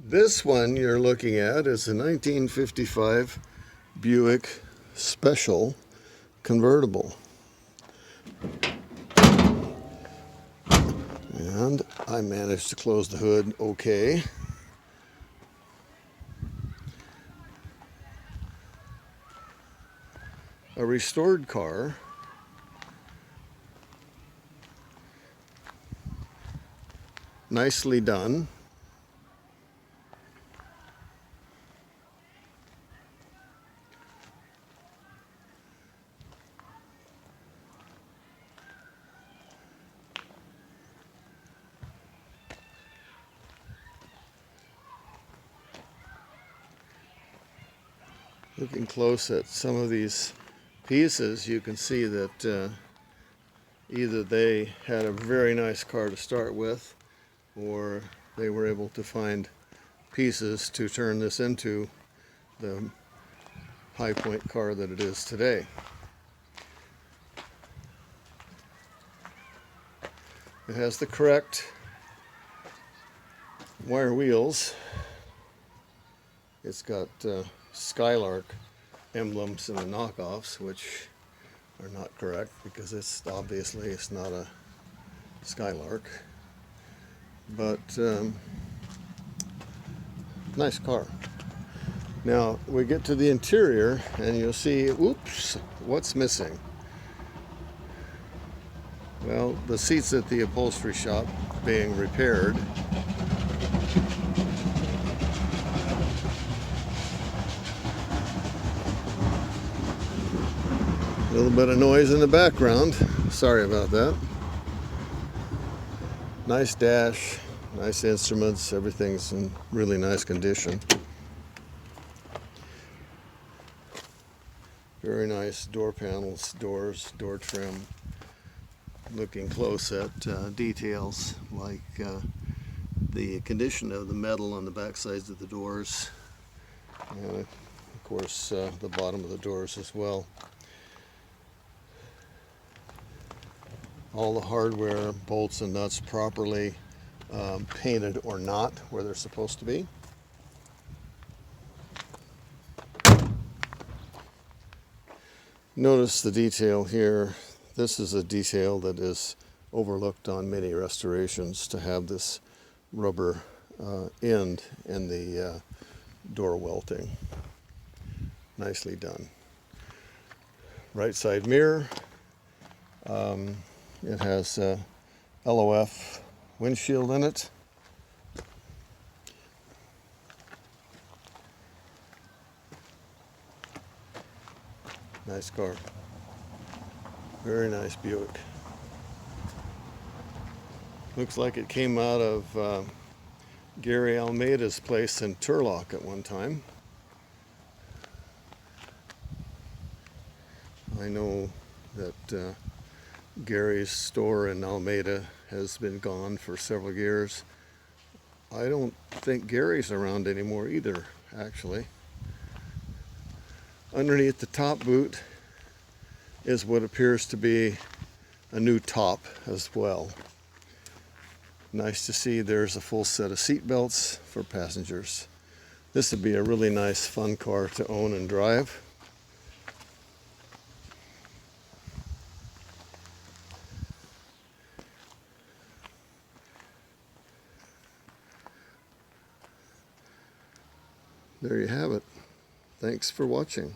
This one you're looking at is a 1955 Buick Special Convertible. And I managed to close the hood okay. A restored car. Nicely done. Looking close at some of these pieces, you can see that either they had a very nice car to start with, or they were able to find pieces to turn this into the high point car that it is today. It has the correct wire wheels. It's got Skylark emblems in the knockoffs, which are not correct because it's obviously not a Skylark. But nice car. Now we get to the interior and you'll see, oops, what's missing? Well, the seats at the upholstery shop being repaired. A little bit of noise in the background. Sorry about that. Nice dash, nice instruments, everything's in really nice condition. Very nice door panels, doors, door trim. Looking close at details like the condition of the metal on the back sides of the doors, and of course the bottom of the doors as well. All the hardware, bolts and nuts properly painted or not where they're supposed to be. Notice the detail here. This is a detail that is overlooked on many restorations, to have this rubber end in the door welting. Nicely done. Right side mirror. It has a LOF windshield in it. Nice car. Very nice Buick. Looks like it came out of Gary Almeida's place in Turlock at one time. I know that Gary's store in Almeida has been gone for several years. I don't think Gary's around anymore either, actually. Underneath the top boot is what appears to be a new top as well. Nice to see there's a full set of seat belts for passengers. This would be a really nice, fun car to own and drive. There you have it. Thanks for watching.